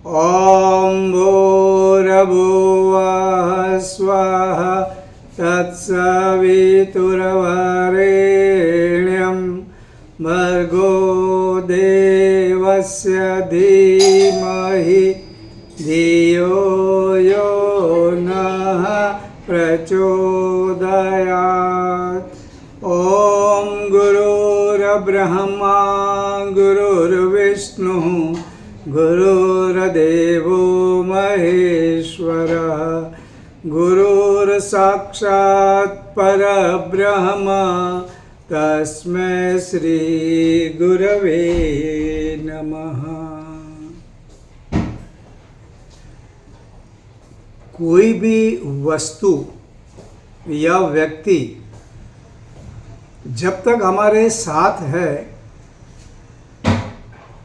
ॐ भूर्भुवः स्वः तत्सवितुर्वरेण्यं भर्गो देवस्य धीमहि धियो यो नः प्रचोदयात्। ॐ गुरुर्ब्रह्मा गुरुर्विष्णुः गुरुर्देवो महेश्वरः गुरुर्साक्षात् परब्रह्म तस्मै श्री गुरवे नमः। कोई भी वस्तु या व्यक्ति जब तक हमारे साथ है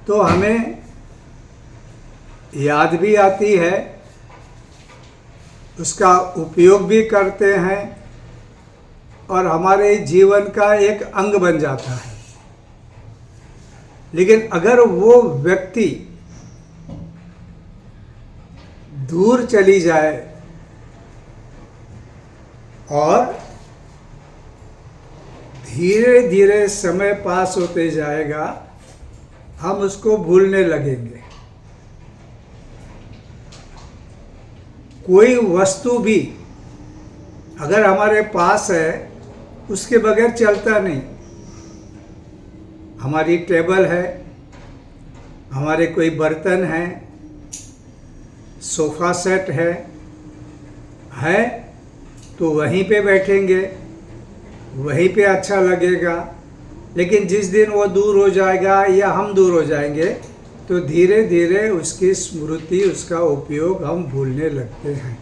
तो हमें याद भी आती है, उसका उपयोग भी करते हैं और हमारे जीवन का एक अंग बन जाता है। लेकिन अगर वो व्यक्ति दूर चली जाए और धीरे धीरे समय पास होते जाएगा, हम उसको भूलने लगेंगे। कोई वस्तु भी अगर हमारे पास है, उसके बगैर चलता नहीं। हमारी टेबल है, हमारे कोई बर्तन है, सोफा सेट है तो वहीं पे बैठेंगे, वहीं पे अच्छा लगेगा। लेकिन जिस दिन वो दूर हो जाएगा या हम दूर हो जाएंगे तो धीरे धीरे उसकी स्मृति, उसका उपयोग हम भूलने लगते हैं।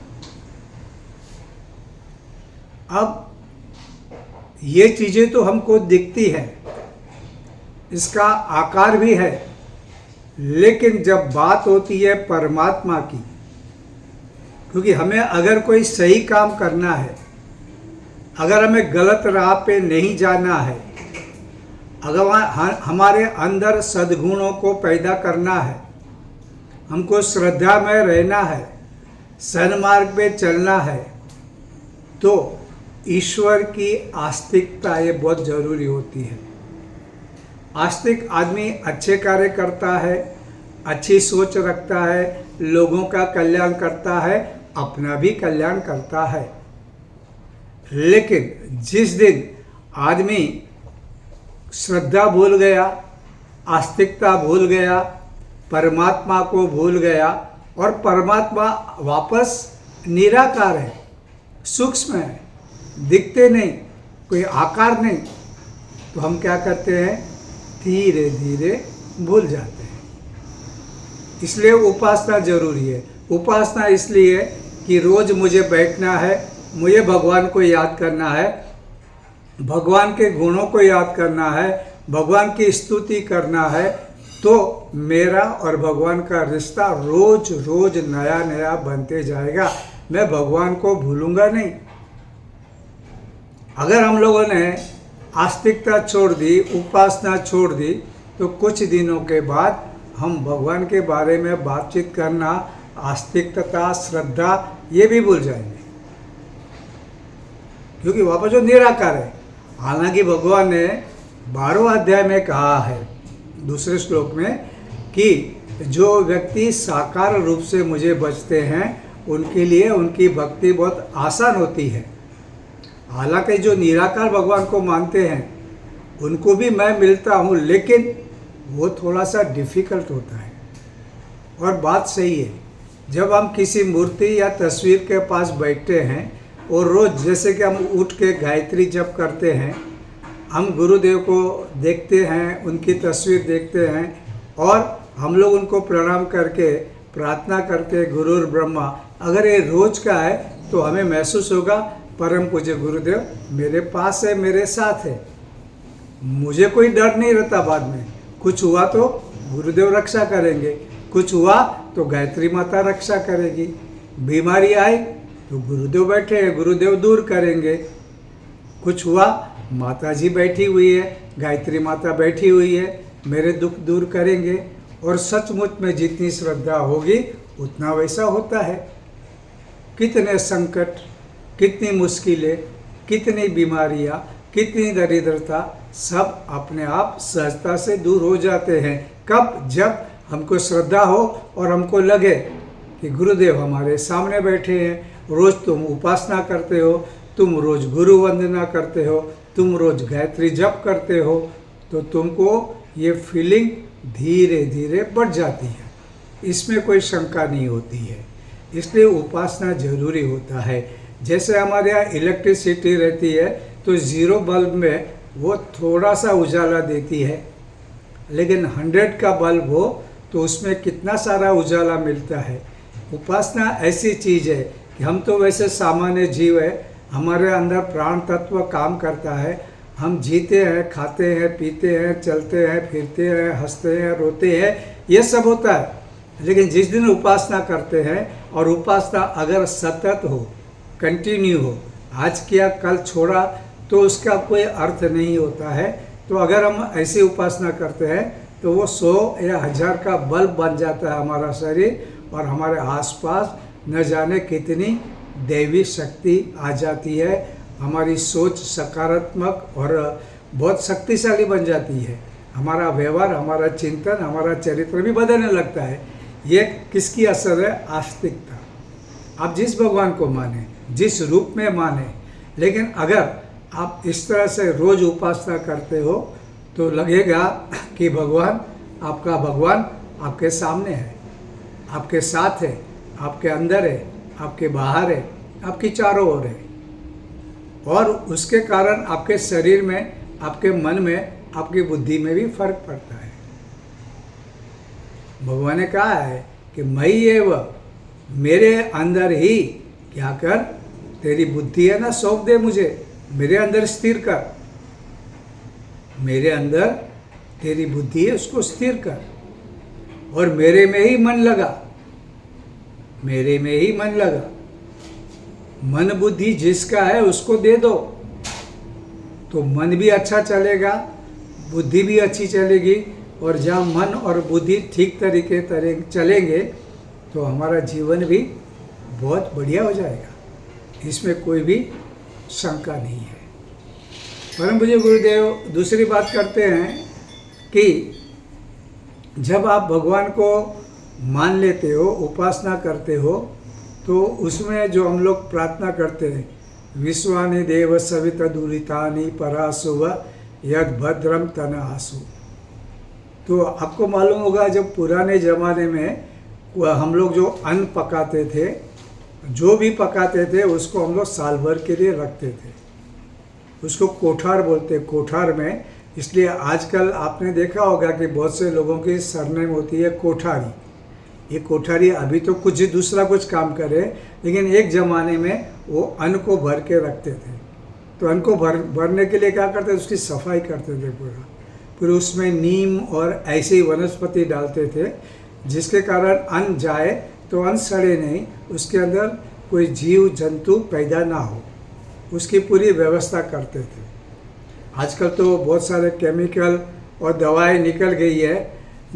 अब ये चीज़ें तो हमको दिखती हैं, इसका आकार भी है, लेकिन जब बात होती है परमात्मा की, क्योंकि हमें अगर कोई सही काम करना है, अगर हमें गलत राह पे नहीं जाना है, अगर हमारे अंदर सद्गुणों को पैदा करना है, हमको श्रद्धा में रहना है, सन्मार्ग पे चलना है, तो ईश्वर की आस्तिकता ये बहुत ज़रूरी होती है। आस्तिक आदमी अच्छे कार्य करता है, अच्छी सोच रखता है, लोगों का कल्याण करता है, अपना भी कल्याण करता है। लेकिन जिस दिन आदमी श्रद्धा भूल गया, आस्तिकता भूल गया, परमात्मा को भूल गया, और परमात्मा वापस निराकार है, सूक्ष्म है, दिखते नहीं, कोई आकार नहीं, तो हम क्या करते हैं, धीरे धीरे भूल जाते हैं। इसलिए उपासना जरूरी है। उपासना इसलिए कि रोज मुझे बैठना है, मुझे भगवान को याद करना है, भगवान के गुणों को याद करना है, भगवान की स्तुति करना है, तो मेरा और भगवान का रिश्ता रोज रोज नया नया बनते जाएगा। मैं भगवान को भूलूंगा नहीं। अगर हम लोगों ने आस्तिकता छोड़ दी, उपासना छोड़ दी, तो कुछ दिनों के बाद हम भगवान के बारे में बातचीत करना, आस्तिकता, श्रद्धा, ये भी भूल जाएंगे, क्योंकि वापस जो निराकार है। हालांकि भगवान ने 12वें अध्याय में कहा है, दूसरे श्लोक में, कि जो व्यक्ति साकार रूप से मुझे भजते हैं उनके लिए उनकी भक्ति बहुत आसान होती है। हालांकि जो निराकार भगवान को मानते हैं उनको भी मैं मिलता हूँ, लेकिन वो थोड़ा सा डिफ़िकल्ट होता है। और बात सही है, जब हम किसी मूर्ति या तस्वीर के पास बैठते हैं और रोज़ जैसे कि हम उठ के गायत्री जप करते हैं, हम गुरुदेव को देखते हैं, उनकी तस्वीर देखते हैं और हम लोग उनको प्रणाम करके प्रार्थना करते हैं, गुरुर ब्रह्मा। अगर ये रोज का है तो हमें महसूस होगा परम पूज्य गुरुदेव मेरे पास है, मेरे साथ है, मुझे कोई डर नहीं रहता। बाद में कुछ हुआ तो गुरुदेव रक्षा करेंगे, कुछ हुआ तो गायत्री माता रक्षा करेगी, बीमारी आई तो गुरुदेव बैठे हैं, गुरुदेव दूर करेंगे, कुछ हुआ माता जी बैठी हुई है, गायत्री माता बैठी हुई है, मेरे दुख दूर करेंगे। और सचमुच में जितनी श्रद्धा होगी उतना वैसा होता है। कितने संकट, कितनी मुश्किलें, कितनी बीमारियां, कितनी दरिद्रता सब अपने आप सहजता से दूर हो जाते हैं। कब? जब हमको श्रद्धा हो और हमको लगे कि गुरुदेव हमारे सामने बैठे हैं। रोज़ तुम उपासना करते हो, तुम रोज़ गुरु वंदना करते हो, तुम रोज़ गायत्री जप करते हो, तो तुमको ये फीलिंग धीरे धीरे बढ़ जाती है। इसमें कोई शंका नहीं होती है। इसलिए उपासना जरूरी होता है। जैसे हमारे यहाँ इलेक्ट्रिसिटी रहती है तो ज़ीरो बल्ब में वो थोड़ा सा उजाला देती है, लेकिन 100 का बल्ब हो तो उसमें कितना सारा उजाला मिलता है। उपासना ऐसी चीज़ है कि हम तो वैसे सामान्य जीव है, हमारे अंदर प्राण तत्व काम करता है। हम जीते हैं, खाते हैं, पीते हैं, चलते हैं, फिरते हैं, हंसते हैं, रोते हैं, ये सब होता है। लेकिन जिस दिन उपासना करते हैं, और उपासना अगर सतत हो, कंटिन्यू हो, आज किया कल छोड़ा, तो उसका कोई अर्थ नहीं होता है। तो अगर हम ऐसी उपासना करते हैं तो वो 100 या 1000 का बल्ब बन जाता है हमारा शरीर, और हमारे आसपास न जाने कितनी दैवी शक्ति आ जाती है। हमारी सोच सकारात्मक और बहुत शक्तिशाली बन जाती है। हमारा व्यवहार, हमारा चिंतन, हमारा चरित्र भी बदलने लगता है। ये किसकी असर है? आस्तिकता। आप जिस भगवान को माने, जिस रूप में माने, लेकिन अगर आप इस तरह से रोज उपासना करते हो तो लगेगा कि भगवान, आपका भगवान आपके सामने है, आपके साथ है, आपके अंदर है, आपके बाहर है, आपकी चारों ओर है। और उसके कारण आपके शरीर में, आपके मन में, आपकी बुद्धि में भी फर्क पड़ता है। भगवान ने कहा है कि मयि एव, मेरे अंदर ही क्या कर, तेरी बुद्धि है ना, सौंप दे मुझे, मेरे अंदर स्थिर कर। मेरे अंदर तेरी बुद्धि है, उसको स्थिर कर, और मेरे में ही मन लगा, मेरे में ही मन लगा। मन बुद्धि जिसका है उसको दे दो, तो मन भी अच्छा चलेगा, बुद्धि भी अच्छी चलेगी। और जहाँ मन और बुद्धि ठीक तरीके चलेंगे तो हमारा जीवन भी बहुत बढ़िया हो जाएगा। इसमें कोई भी शंका नहीं है। परम पूज्य गुरुदेव दूसरी बात करते हैं कि जब आप भगवान को मान लेते हो, उपासना करते हो, तो उसमें जो हम लोग प्रार्थना करते हैं, विश्वानि देव सवितदुरितानि परासुव यद भद्रम तना आसु। तो आपको मालूम होगा जब पुराने ज़माने में हम लोग जो अन्न पकाते थे, जो भी पकाते थे उसको हम लोग साल भर के लिए रखते थे। उसको कोठार बोलते, कोठार में। इसलिए आजकल आपने देखा होगा कि बहुत से लोगों की सरनेम होती है कोठारी। ये कोठारी अभी तो कुछ दूसरा कुछ काम करे, लेकिन एक ज़माने में वो अन्न को भर के रखते थे। तो अन्न को भरने के लिए क्या करते थे? उसकी सफाई करते थे पूरा। फिर उसमें नीम और ऐसी वनस्पति डालते थे, जिसके कारण अन्न जाए तो अन्न सड़े नहीं, उसके अंदर कोई जीव जंतु पैदा ना हो, उसकी पूरी व्यवस्था करते थे। आजकल तो बहुत सारे केमिकल और दवाएं निकल गई है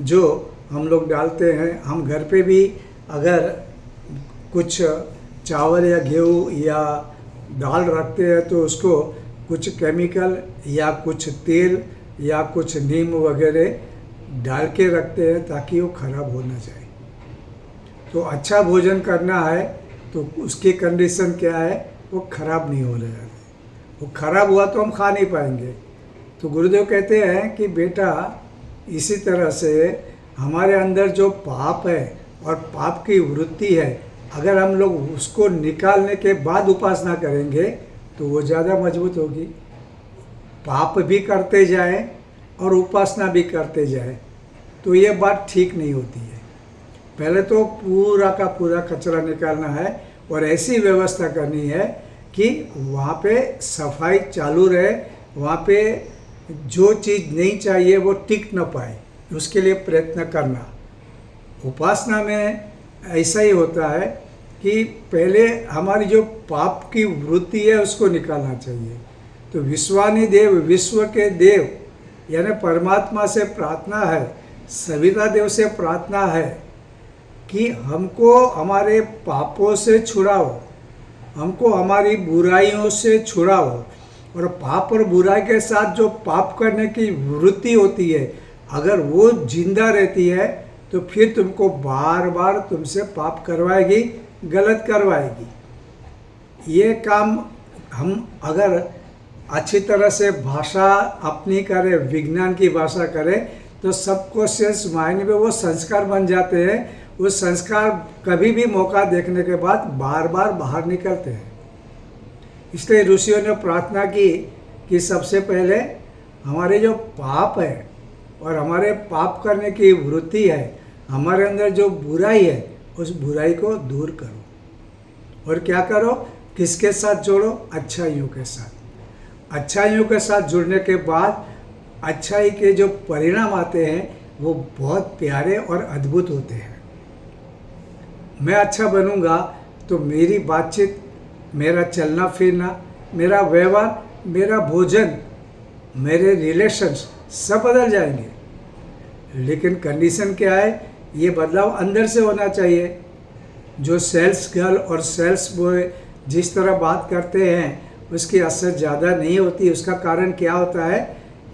जो हम लोग डालते हैं। हम घर पे भी अगर कुछ चावल या गेहूँ या दाल रखते हैं तो उसको कुछ केमिकल या कुछ तेल या कुछ नीम वगैरह डाल के रखते हैं ताकि वो खराब हो ना जाए। तो अच्छा भोजन करना है तो उसकी कंडीशन क्या है? वो खराब नहीं होने चाहिए। वो खराब हुआ तो हम खा नहीं पाएंगे। तो गुरुदेव कहते हैं कि बेटा, इसी तरह से हमारे अंदर जो पाप है और पाप की वृत्ति है, अगर हम लोग उसको निकालने के बाद उपासना करेंगे तो वो ज़्यादा मजबूत होगी। पाप भी करते जाएं और उपासना भी करते जाएं तो ये बात ठीक नहीं होती है। पहले तो पूरा का पूरा कचरा निकालना है और ऐसी व्यवस्था करनी है कि वहाँ पे सफाई चालू रहे, वहाँ पे जो चीज़ नहीं चाहिए वो टिक न पाए, उसके लिए प्रयत्न करना। उपासना में ऐसा ही होता है कि पहले हमारी जो पाप की वृत्ति है उसको निकालना चाहिए। तो विश्वानि देव, विश्व के देव यानी परमात्मा से प्रार्थना है, सविता देव से प्रार्थना है कि हमको हमारे पापों से छुड़ाओ, हमको हमारी बुराइयों से छुड़ाओ। और पाप और बुराई के साथ जो पाप करने की वृत्ति होती है, अगर वो जिंदा रहती है तो फिर तुमको बार बार तुमसे पाप करवाएगी, गलत करवाएगी। ये काम हम अगर अच्छी तरह से भाषा अपनी करें, विज्ञान की भाषा करें, तो सबकॉन्शियस माइंड में वो संस्कार बन जाते हैं। वो संस्कार कभी भी मौका देखने के बाद बार बार बाहर निकलते हैं। इसलिए ऋषियों ने प्रार्थना की कि सबसे पहले हमारे जो पाप है और हमारे पाप करने की वृत्ति है, हमारे अंदर जो बुराई है, उस बुराई को दूर करो। और क्या करो? किसके साथ जोड़ो? अच्छाइयों के साथ। अच्छाइयों के साथ जुड़ने के बाद अच्छाई के जो परिणाम आते हैं वो बहुत प्यारे और अद्भुत होते हैं। मैं अच्छा बनूंगा तो मेरी बातचीत, मेरा चलना फिरना, मेरा व्यवहार, मेरा भोजन, मेरे रिलेशंस सब बदल जाएंगे। लेकिन कंडीशन क्या है? ये बदलाव अंदर से होना चाहिए। जो सेल्स गर्ल और सेल्स बॉय जिस तरह बात करते हैं उसकी असर ज़्यादा नहीं होती। उसका कारण क्या होता है?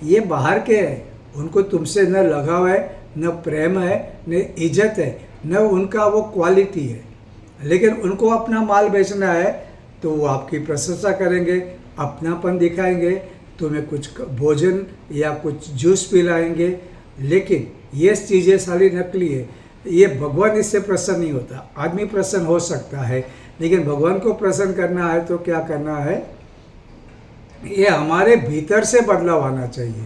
ये बाहर के हैं, उनको तुमसे न लगाव है, न प्रेम है, न इज्जत है, न उनका वो क्वालिटी है। लेकिन उनको अपना माल बेचना है तो वो आपकी प्रशंसा करेंगे, अपनापन दिखाएंगे, तुम्हें कुछ भोजन या कुछ जूस पिलाएंगे। लेकिन ये चीज़ें सारी नकली है। ये भगवान इससे प्रसन्न नहीं होता। आदमी प्रसन्न हो सकता है, लेकिन भगवान को प्रसन्न करना है तो क्या करना है? ये हमारे भीतर से बदलाव आना चाहिए।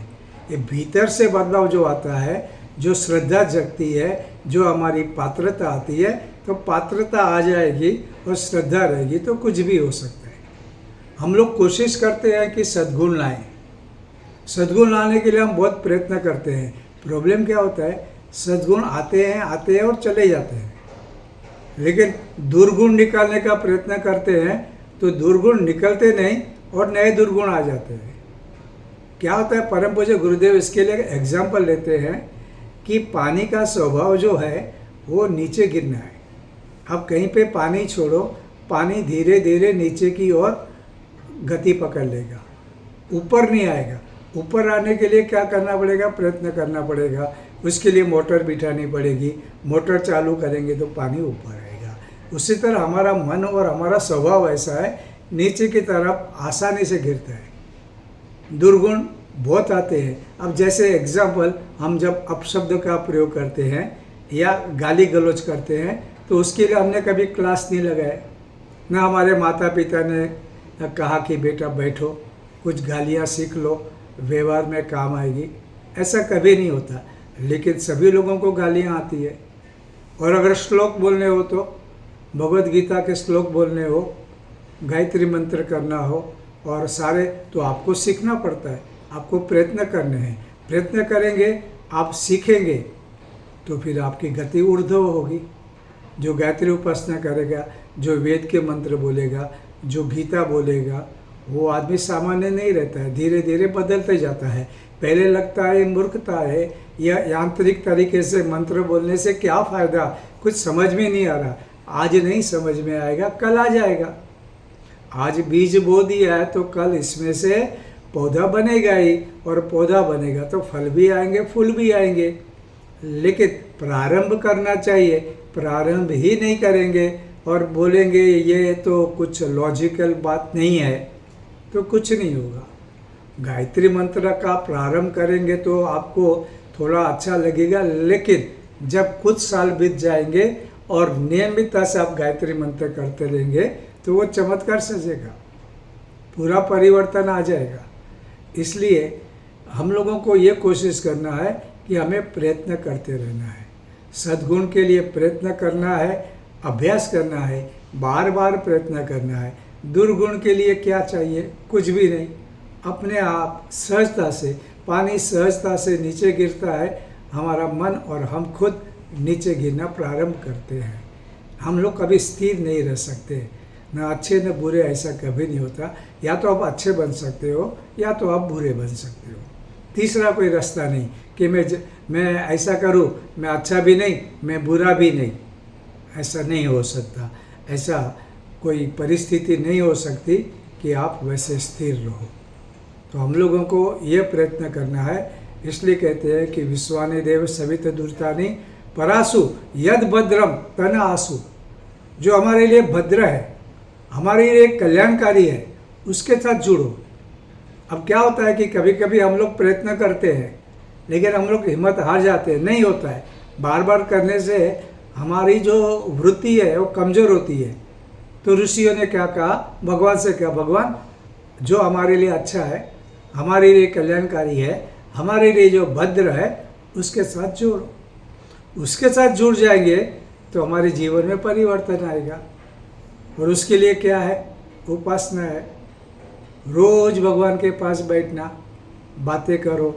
ये भीतर से बदलाव जो आता है, जो श्रद्धा जगती है, जो हमारी पात्रता आती है, तो पात्रता आ जाएगी और श्रद्धा रहेगी तो कुछ भी हो सकता है। हम लोग कोशिश करते हैं कि सद्गुण लाएं। सद्गुण लाने के लिए हम बहुत प्रयत्न करते हैं। प्रॉब्लम क्या होता है? सद्गुण आते हैं और चले जाते हैं। लेकिन दुर्गुण निकालने का प्रयत्न करते हैं तो दुर्गुण निकलते नहीं और नए दुर्गुण आ जाते हैं। क्या होता है? परम पूज्य गुरुदेव इसके लिए एग्जाम्पल लेते हैं कि पानी का स्वभाव जो है वो नीचे गिरना है। अब कहीं पे पानी छोड़ो, पानी धीरे धीरे नीचे की ओर गति पकड़ लेगा, ऊपर नहीं आएगा। ऊपर आने के लिए क्या करना पड़ेगा? प्रयत्न करना पड़ेगा। उसके लिए मोटर बिठानी पड़ेगी। मोटर चालू करेंगे तो पानी ऊपर आएगा। उसी तरह हमारा मन और हमारा स्वभाव ऐसा है, नीचे की तरफ आसानी से गिरता है। दुर्गुण बहुत आते हैं। अब जैसे एग्जाम्पल, हम जब अपशब्द का प्रयोग करते हैं या गाली गलौज करते हैं तो उसके लिए हमने कभी क्लास नहीं लगाया। ना हमारे माता पिता ने कहा कि बेटा बैठो, कुछ गालियाँ सीख लो, व्यवहार में काम आएगी। ऐसा कभी नहीं होता। लेकिन सभी लोगों को गालियाँ आती है। और अगर श्लोक बोलने हो तो भगवत गीता के श्लोक बोलने हो, गायत्री मंत्र करना हो और सारे, तो आपको सीखना पड़ता है। आपको प्रयत्न करने हैं। प्रयत्न करेंगे, आप सीखेंगे तो फिर आपकी गति ऊर्ध्व होगी। जो गायत्री उपासना करेगा, जो वेद के मंत्र बोलेगा, जो गीता बोलेगा, वो आदमी सामान्य नहीं रहता है। धीरे धीरे बदलते जाता है। पहले लगता है मूर्खता है या यांत्रिक तरीके से मंत्र बोलने से क्या फ़ायदा, कुछ समझ में नहीं आ रहा। आज नहीं समझ में आएगा, कल आ जाएगा। आज बीज बो दिया है तो कल इसमें से पौधा बनेगा ही, और पौधा बनेगा तो फल भी आएंगे, फूल भी आएंगे। लेकिन प्रारंभ करना चाहिए। प्रारंभ ही नहीं करेंगे और बोलेंगे ये तो कुछ लॉजिकल बात नहीं है, तो कुछ नहीं होगा। गायत्री मंत्र का प्रारंभ करेंगे तो आपको थोड़ा अच्छा लगेगा, लेकिन जब कुछ साल बीत जाएंगे और नियमितता से आप गायत्री मंत्र करते रहेंगे तो वो चमत्कार सजेगा, पूरा परिवर्तन आ जाएगा। इसलिए हम लोगों को ये कोशिश करना है कि हमें प्रयत्न करते रहना है। सद्गुण के लिए प्रयत्न करना है, अभ्यास करना है, बार बार प्रयत्न करना है। दुर्गुण के लिए क्या चाहिए? कुछ भी नहीं। अपने आप सहजता से, पानी सहजता से नीचे गिरता है, हमारा मन और हम खुद नीचे गिरना प्रारंभ करते हैं। हम लोग कभी स्थिर नहीं रह सकते, न अच्छे न बुरे, ऐसा कभी नहीं होता। या तो आप अच्छे बन सकते हो या तो आप बुरे बन सकते हो। तीसरा कोई रास्ता नहीं कि मैं ऐसा करूं, मैं अच्छा भी नहीं, मैं बुरा भी नहीं। ऐसा नहीं हो सकता। ऐसा कोई परिस्थिति नहीं हो सकती कि आप वैसे स्थिर रहो। तो हम लोगों को ये प्रयत्न करना है। इसलिए कहते हैं कि विश्वानि देव सवित दुर्तानि परासु यद भद्रम तन आसु। जो हमारे लिए भद्र है, हमारे लिए कल्याणकारी है, उसके साथ जुड़ो। अब क्या होता है कि कभी कभी हम लोग प्रयत्न करते हैं लेकिन हम लोग हिम्मत हार जाते हैं, नहीं होता है। बार बार करने से हमारी जो वृत्ति है वो कमज़ोर होती है। तो ऋषियों ने क्या कहा, भगवान से कहा, भगवान जो हमारे लिए अच्छा है, हमारे लिए कल्याणकारी है, हमारे लिए जो भद्र है, उसके साथ जोड़ो। उसके साथ जुड़ जाएंगे तो हमारे जीवन में परिवर्तन आएगा। और उसके लिए क्या है, उपासना है। रोज भगवान के पास बैठना, बातें करो,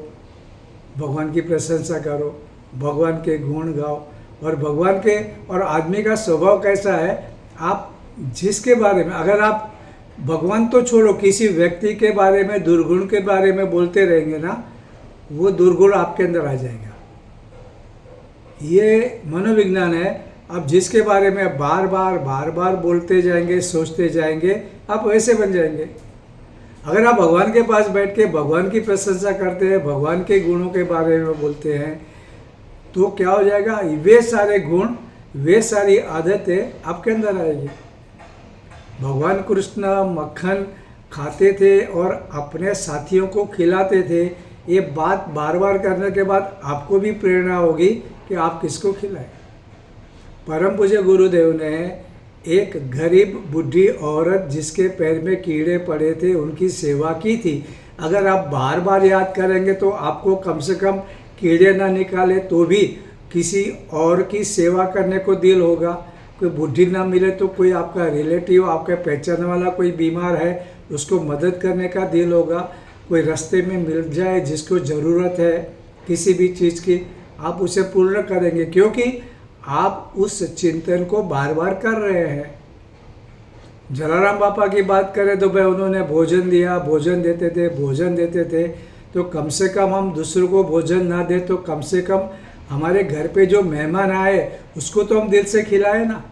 भगवान की प्रशंसा करो, भगवान के गुण गाओ। और भगवान के, और आदमी का स्वभाव कैसा है, आप जिसके बारे में, अगर आप भगवान तो छोड़ो, किसी व्यक्ति के बारे में, दुर्गुण के बारे में बोलते रहेंगे ना, वो दुर्गुण आपके अंदर आ जाएगा। ये मनोविज्ञान है। अब जिसके बारे में बार बार बोलते जाएंगे, सोचते जाएंगे, आप वैसे बन जाएंगे। अगर आप भगवान के पास बैठ के भगवान की प्रशंसा करते हैं, भगवान के गुणों के बारे में बोलते हैं, तो क्या हो जाएगा, वे सारे गुण, वे सारी आदतें आपके अंदर आएगी। भगवान कृष्ण मक्खन खाते थे और अपने साथियों को खिलाते थे। ये बात बार बार करने के बाद आपको भी प्रेरणा होगी कि आप किसको खिलाएं। परम पूज्य गुरुदेव ने एक गरीब बूढ़ी औरत जिसके पैर में कीड़े पड़े थे, उनकी सेवा की थी। अगर आप बार बार याद करेंगे तो आपको कम से कम कीड़े ना निकाले तो भी किसी और की सेवा करने को दिल होगा। कोई बुद्धि ना मिले तो कोई आपका रिलेटिव, आपका पहचान वाला कोई बीमार है, उसको मदद करने का दिल होगा। कोई रास्ते में मिल जाए जिसको ज़रूरत है किसी भी चीज़ की, आप उसे पूर्ण करेंगे, क्योंकि आप उस चिंतन को बार बार कर रहे हैं। जलाराम बापा की बात करें तो भाई उन्होंने भोजन दिया, भोजन देते थे। तो कम से कम हम दूसरों को भोजन ना दे तो कम से कम हमारे घर पे जो मेहमान आए उसको तो हम दिल से खिलाए ना।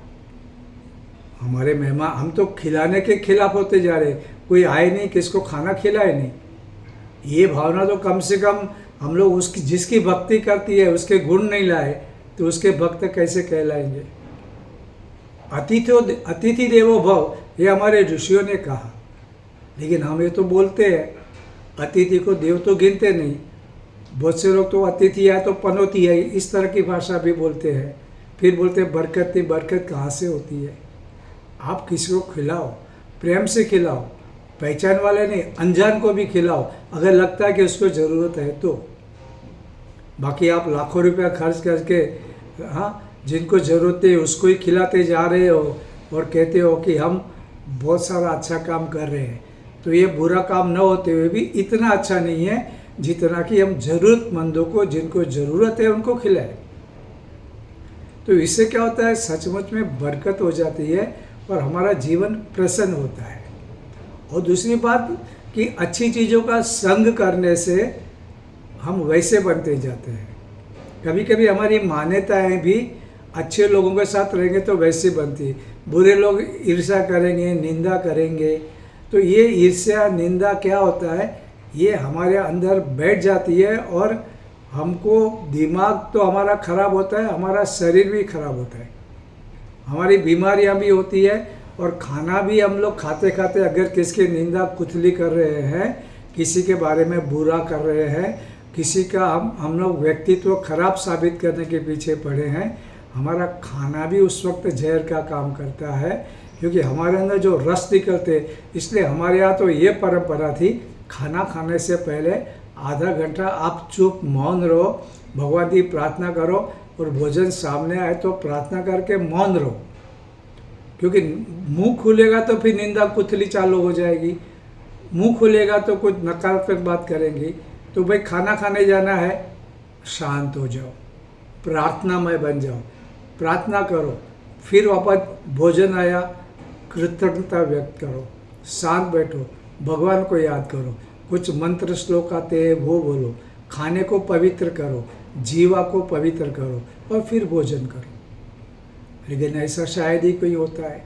हमारे मेहमान, हम तो खिलाने के खिलाफ होते जा रहे, कोई आए नहीं, किसको खाना खिलाए नहीं। ये भावना तो कम से कम हम लोग उसकी, जिसकी भक्ति करती है उसके गुण नहीं लाए तो उसके भक्त कैसे कहलाएंगे। अतिथि देवो भव, ये हमारे ऋषियों ने कहा। लेकिन हम ये तो बोलते हैं, अतिथि को देव तो गिनते नहीं। बहुत से लोग तो अतिथि है तो पनौती है, इस तरह की भाषा भी बोलते हैं। फिर बोलते हैं बरकत नहीं, बरकत कहाँ से होती है। आप किसी को खिलाओ, प्रेम से खिलाओ, पहचान वाले नहीं, अनजान को भी खिलाओ अगर लगता है कि उसको ज़रूरत है तो। बाकी आप लाखों रुपया खर्च करके, हाँ, जिनको ज़रूरत है उसको ही खिलाते जा रहे हो और कहते हो कि हम बहुत सारा अच्छा काम कर रहे हैं, तो ये बुरा काम न होते हुए भी इतना अच्छा नहीं है जितना कि हम ज़रूरतमंदों को, जिनको ज़रूरत है, उनको खिलाएं। तो इससे क्या होता है, सचमुच में बरकत हो जाती है और हमारा जीवन प्रसन्न होता है। और दूसरी बात कि अच्छी चीज़ों का संग करने से हम वैसे बनते जाते हैं। कभी कभी हमारी मान्यताएं भी अच्छे लोगों के साथ रहेंगे तो वैसे बनती है। बुरे लोग ईर्ष्या करेंगे, निंदा करेंगे, तो ये ईर्ष्या निंदा क्या होता है, ये हमारे अंदर बैठ जाती है और हमको, दिमाग तो हमारा खराब होता है, हमारा शरीर भी खराब होता है, हमारी बीमारियां भी होती है। और खाना भी हम लोग खाते खाते अगर किसकी निंदा कुथली कर रहे हैं, किसी के बारे में बुरा कर रहे हैं, किसी का हम लोग व्यक्तित्व खराब साबित करने के पीछे पड़े हैं, हमारा खाना भी उस वक्त जहर का काम करता है, क्योंकि हमारे अंदर जो रस निकलते। इसलिए हमारे यहाँ तो ये परंपरा थी, खाना खाने से पहले आधा घंटा आप चुप मौन रहो, भगवान की प्रार्थना करो, और भोजन सामने आए तो प्रार्थना करके मौन रहो, क्योंकि मुंह खुलेगा तो फिर निंदा कुथली चालू हो जाएगी, मुंह खुलेगा तो कुछ नकारात्मक बात करेंगी। तो भाई खाना खाने जाना है, शांत हो जाओ, प्रार्थनामय बन जाओ, प्रार्थना करो, फिर वापस भोजन आया, कृतज्ञता व्यक्त करो, शांत बैठो, भगवान को याद करो, कुछ मंत्र श्लोक आते हैं वो बोलो, खाने को पवित्र करो, जीवा को पवित्र करो और फिर भोजन करो। लेकिन ऐसा शायद ही कोई होता है।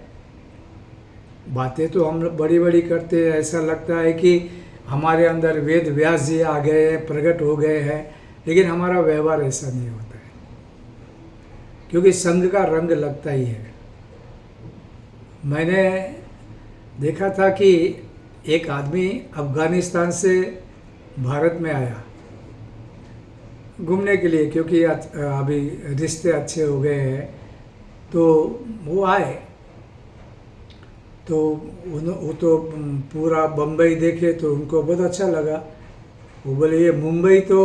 बातें तो हम लोग बड़ी बड़ी करते हैं, ऐसा लगता है कि हमारे अंदर वेद व्यास जी आ गए हैं, प्रकट हो गए हैं, लेकिन हमारा व्यवहार ऐसा नहीं होता है, क्योंकि संग का रंग लगता ही है। मैंने देखा था कि एक आदमी अफ़गानिस्तान से भारत में आया घूमने के लिए, क्योंकि अभी रिश्ते अच्छे हो गए हैं, तो वो आए तो वो तो पूरा बम्बई देखे तो उनको बहुत अच्छा लगा। वो बोले ये मुंबई तो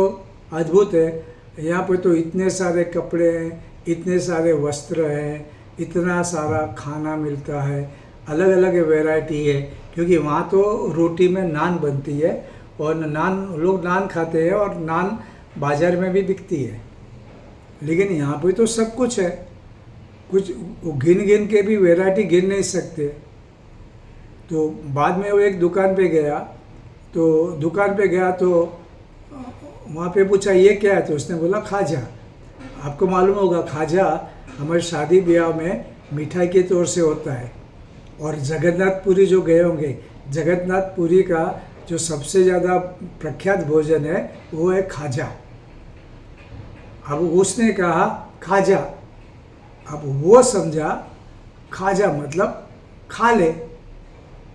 अद्भुत है, यहाँ पे तो इतने सारे कपड़े हैं, इतने सारे वस्त्र हैं, इतना सारा खाना मिलता है, अलग अलग वैरायटी है, क्योंकि वहाँ तो रोटी में नान बनती है और नान लोग नान खाते हैं और नान बाज़ार में भी बिकती है। लेकिन यहाँ पे तो सब कुछ है, कुछ गिन गिन के भी वैरायटी गिन नहीं सकते। तो बाद में वो एक दुकान पे गया, तो वहाँ पे पूछा ये क्या है, तो उसने बोला खाजा। आपको मालूम होगा खाजा हमारे शादी ब्याह में मिठाई के तौर से होता है। और जगन्नाथपुरी जो गए होंगे, जगन्नाथपुरी का जो सबसे ज़्यादा प्रख्यात भोजन है वो है खाजा। अब उसने कहा खाजा, अब वो समझा खाजा मतलब खा ले,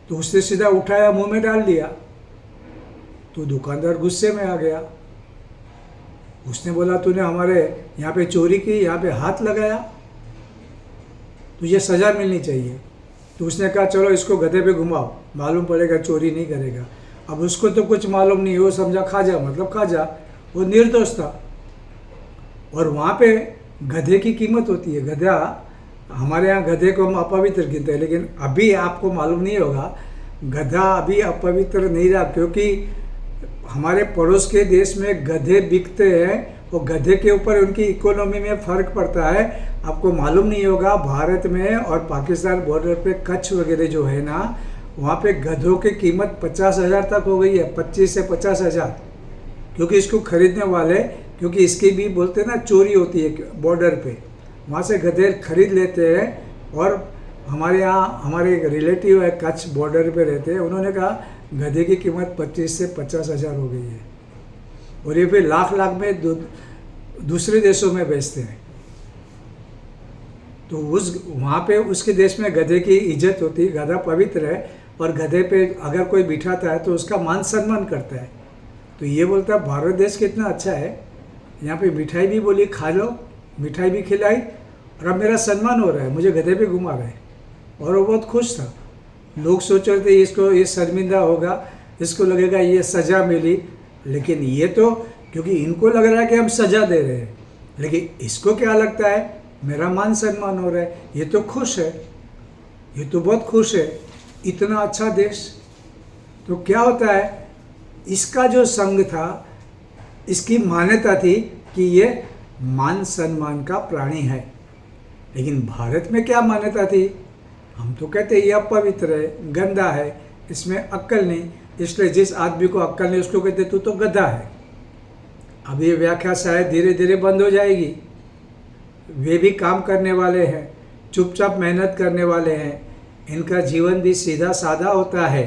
तो उसने सीधा उठाया मुंह में डाल दिया। तो दुकानदार गुस्से में आ गया। उसने बोला तूने हमारे यहाँ पे चोरी की, यहाँ पे हाथ लगाया, तुझे सज़ा मिलनी चाहिए। तो उसने कहा चलो इसको गधे पे घुमाओ, मालूम पड़ेगा चोरी नहीं करेगा। अब उसको तो कुछ मालूम नहीं, वो समझा खाजा मतलब खाजा, वो निर्दोष था। और वहाँ पे गधे की कीमत होती है। गधा, हमारे यहाँ गधे को हम अपवित्र गिनते हैं, लेकिन अभी आपको मालूम नहीं होगा गधा अभी अपवित्र नहीं रहा, क्योंकि हमारे पड़ोस के देश में गधे बिकते हैं और गधे के ऊपर उनकी इकोनॉमी में फ़र्क पड़ता है। आपको मालूम नहीं होगा भारत में और पाकिस्तान बॉर्डर पे कच्छ वगैरह जो है ना, वहाँ पे गधों की कीमत 50,000 तक हो गई है, 25 से 50,000, क्योंकि इसको खरीदने वाले, क्योंकि इसकी भी बोलते हैं ना चोरी होती है बॉर्डर पे, वहाँ से गधे खरीद लेते हैं। और हमारे यहाँ हमारे एक रिलेटिव है कच्छ बॉर्डर पे रहते हैं, उन्होंने कहा गधे की कीमत 25 से 50,000 हो गई है, और ये फिर लाख में दूसरे देशों में बेचते हैं। तो वहाँ पे उसके देश में गधे की इज्जत होती है, गधा पवित्र है, और गधे पे अगर कोई बिठाता है तो उसका मान सम्मान करता है। तो ये बोलता है भारत देश कितना अच्छा है, यहाँ पे मिठाई भी बोली खा लो, मिठाई भी खिलाई, और अब मेरा सम्मान हो रहा है, मुझे गधे पे घुमा रहे हैं। और वो बहुत खुश था। लोग सोच रहे थे इसको ये शर्मिंदा होगा, इसको लगेगा ये सज़ा मिली, लेकिन ये तो क्योंकि इनको लग रहा है कि हम सज़ा दे रहे हैं, लेकिन इसको क्या लगता है मेरा मान सम्मान हो रहा है, ये तो खुश है, ये तो बहुत खुश है, इतना अच्छा देश। तो क्या होता है, इसका जो संग था, इसकी मान्यता थी कि ये मान सम्मान का प्राणी है। लेकिन भारत में क्या मान्यता थी, हम तो कहते ये अपवित्र है, गंदा है, इसमें अक्ल नहीं, इसलिए जिस आदमी को अक्ल नहीं उसको कहते तू तो गधा है। अब ये व्याख्या शायद धीरे धीरे बंद हो जाएगी। वे भी काम करने वाले हैं, चुपचाप मेहनत करने वाले हैं, इनका जीवन भी सीधा साधा होता है।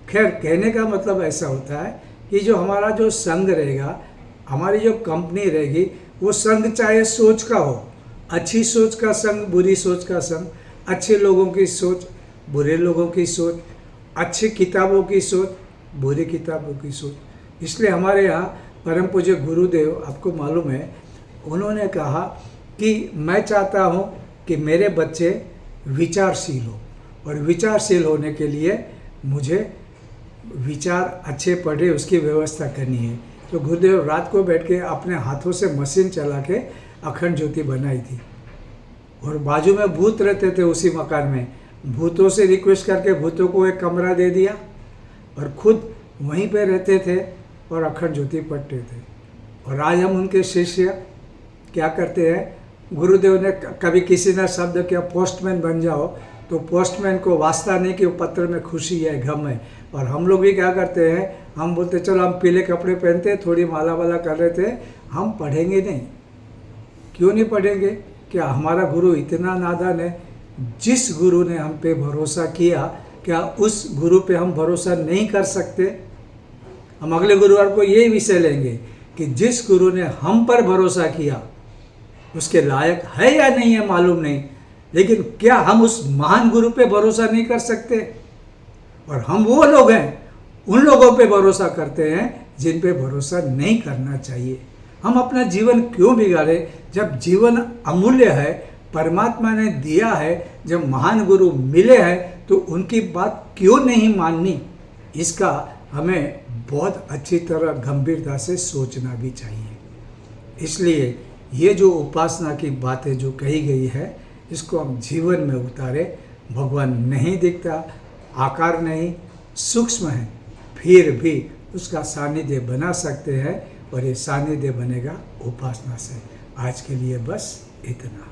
खैर, कहने का मतलब ऐसा होता है कि जो हमारा जो संग रहेगा, हमारी जो कंपनी रहेगी, वो संग चाहे सोच का हो, अच्छी सोच का संग, बुरी सोच का संग, अच्छे लोगों की सोच, बुरे लोगों की सोच, अच्छी किताबों की सोच, बुरी किताबों की सोच। इसलिए हमारे यहाँ परम पूज्य गुरुदेव, आपको मालूम है, उन्होंने कहा कि मैं चाहता हूँ कि मेरे बच्चे विचारशील हो, और विचारशील होने के लिए मुझे विचार अच्छे पढ़े उसकी व्यवस्था करनी है। तो गुरुदेव रात को बैठ के अपने हाथों से मशीन चला के अखंड ज्योति बनाई थी, और बाजू में भूत रहते थे उसी मकान में, भूतों से रिक्वेस्ट करके भूतों को एक कमरा दे दिया और खुद वहीं पे रहते थे और अखंड ज्योति पढ़ते थे। और आज हम उनके शिष्य क्या करते हैं, गुरुदेव ने कभी किसी ने शब्द किया पोस्टमैन बन जाओ, तो पोस्टमैन को वास्ता नहीं कि वो पत्र में खुशी है, गम है, और हम लोग भी क्या करते हैं, हम बोलते चलो हम पीले कपड़े पहनते, थोड़ी माला वाला कर रहे थे, हम पढ़ेंगे नहीं। क्यों नहीं पढ़ेंगे? क्या हमारा गुरु इतना नादान है? जिस गुरु ने हम पे भरोसा किया, क्या उस गुरु पे हम भरोसा नहीं कर सकते? हम अगले गुरुवार को ये विषय लेंगे कि जिस गुरु ने हम पर भरोसा किया उसके लायक है या नहीं है मालूम नहीं, लेकिन क्या हम उस महान गुरु पे भरोसा नहीं कर सकते? और हम वो लोग हैं, उन लोगों पे भरोसा करते हैं जिन पे भरोसा नहीं करना चाहिए। हम अपना जीवन क्यों बिगाड़े जब जीवन अमूल्य है, परमात्मा ने दिया है, जब महान गुरु मिले हैं तो उनकी बात क्यों नहीं माननी? इसका हमें बहुत अच्छी तरह गंभीरता से सोचना भी चाहिए। इसलिए ये जो उपासना की बातें जो कही गई है, इसको हम जीवन में उतारे। भगवान नहीं दिखता, आकार नहीं, सूक्ष्म है, फिर भी उसका सानिध्य बना सकते हैं, और ये सानिध्य बनेगा उपासना से। आज के लिए बस इतना।